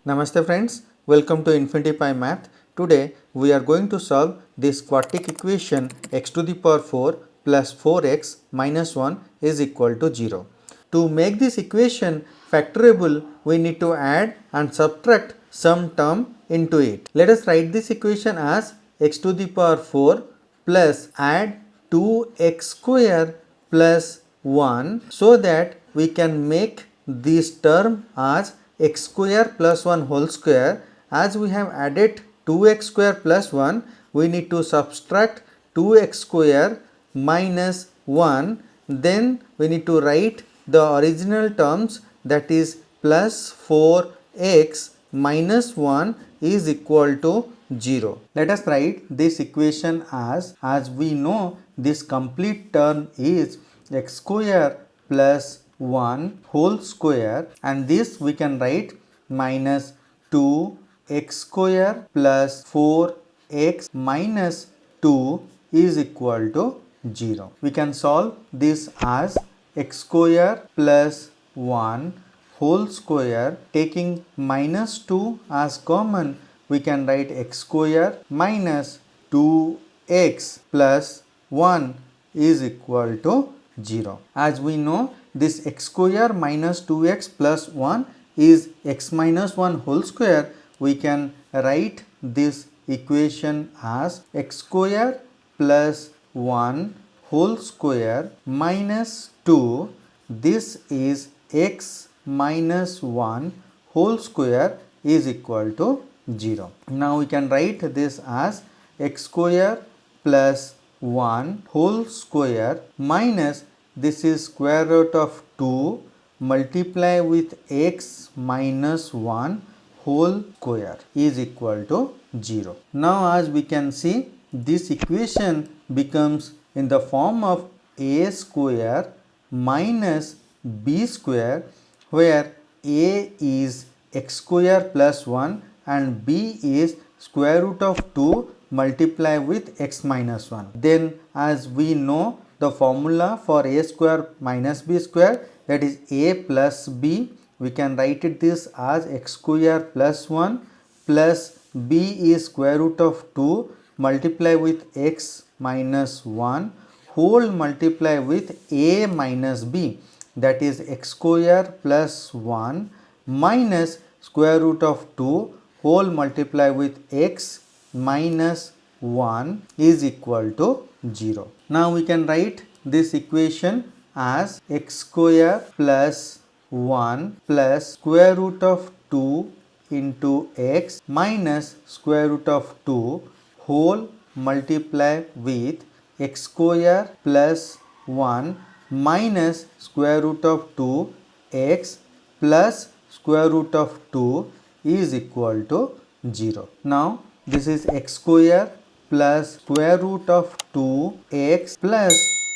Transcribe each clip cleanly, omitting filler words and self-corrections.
Namaste friends, welcome to infinitypimath. Today we are going to solve this quartic equation x to the power 4 plus 4x minus 1 is equal to 0. To make this equation factorable, we need to add and subtract some term into it. Let us write this equation as x to the power 4 plus add 2x square plus 1 so that we can make this term as x square plus 1 whole square. As we have added 2x square plus 1, we need to subtract 2x square minus 1. Then we need to write the original terms, that is plus 4x minus 1 is equal to 0. Let us write this equation as we know this complete term is x square plus 1 whole square, and this we can write minus 2x square plus 4x minus 2 is equal to 0. We can solve this as x square plus 1 whole square. Taking minus 2 as common, we can write x square minus 2x plus 1 is equal to 0. As we know, this x square minus 2x plus 1 is x minus 1 whole square. We can write this equation as x square plus 1 whole square minus 2. This is x minus 1 whole square is equal to 0. Now we can write this as x square plus 1 whole square minus, this is square root of 2 multiply with x minus 1 whole square is equal to 0. Now as we can see, this equation becomes in the form of a square minus b square, where a is x square plus 1 and b is square root of 2 multiply with x minus 1. Then as we know the formula for a square minus b square, that is a plus b, we can write it this as x square plus 1 plus b is square root of 2 multiply with x minus 1 whole multiply with a minus b, that is x square plus 1 minus square root of 2 whole multiply with x minus 1 is equal to 0. Now we can write this equation as x square plus 1 plus square root of 2 into x minus square root of 2 whole multiply with x square plus 1 minus square root of 2 x plus square root of 2 is equal to 0. Now this is x square plus square root of 2 x plus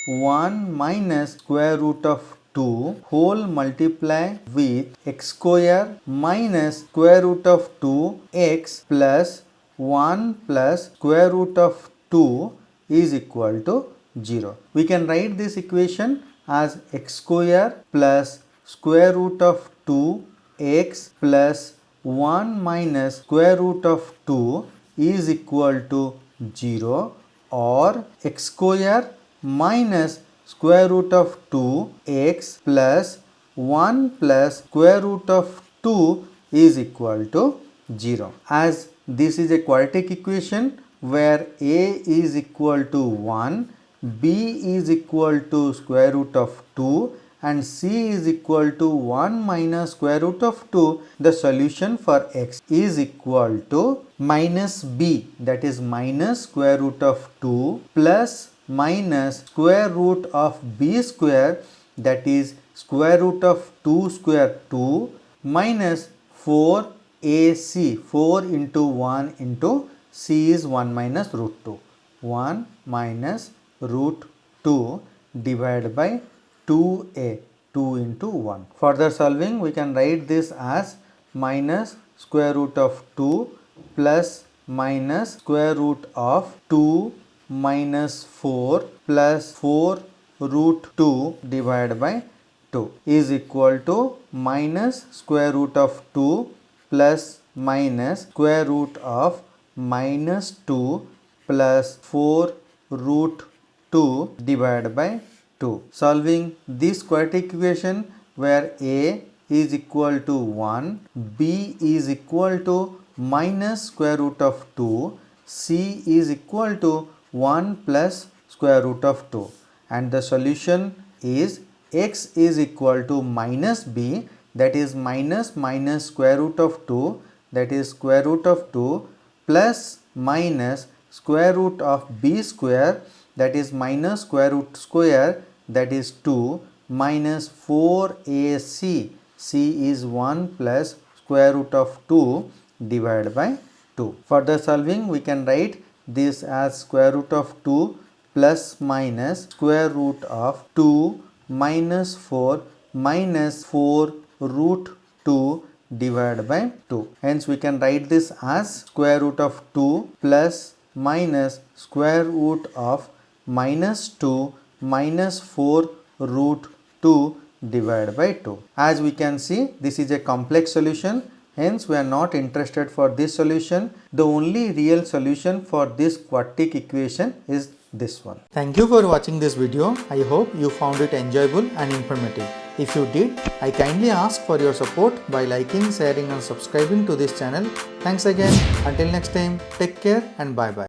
1 minus square root of 2 whole multiply with x square minus square root of 2 x plus 1 plus square root of 2 is equal to 0. We can write this equation as x square plus square root of 2 x plus 1 minus square root of 2 is equal to 0, or x square minus square root of 2 x plus 1 plus square root of 2 is equal to 0. As this is a quadratic equation where a is equal to 1, b is equal to square root of 2 and c is equal to 1 minus square root of 2, the solution for x is equal to minus b, that is minus square root of 2 plus minus square root of b square, that is square root of 2 square 2 minus 4ac, 4 into 1 into c is 1 minus root 2, 1 minus root 2 divided by 2a, 2 into 1. Further solving, we can write this as minus square root of 2 plus minus square root of 2 minus 4 plus 4 root 2 divided by 2 is equal to minus square root of 2 plus minus square root of minus 2 plus 4 root 2 divided by 2. Solving this quadratic equation where a is equal to 1, b is equal to minus square root of 2, c is equal to 1 plus square root of 2, and the solution is x is equal to minus b, that is minus square root of 2, that is square root of 2, plus minus square root of b square, that is minus square root square, that is 2, minus 4ac, c is 1 plus square root of 2 divided by 2. For the solving, we can write this as square root of 2 plus minus square root of 2 minus 4 root 2 divided by 2. Hence we can write this as square root of 2 plus minus square root of minus 2 minus 4 root 2 divided by 2. As we can see, this is a complex solution. Hence, we are not interested for this solution. The only real solution for this quartic equation is this one. Thank you for watching this video. I hope you found it enjoyable and informative. If you did, I kindly ask for your support by liking, sharing and subscribing to this channel. Thanks again. Until next time, take care and bye bye.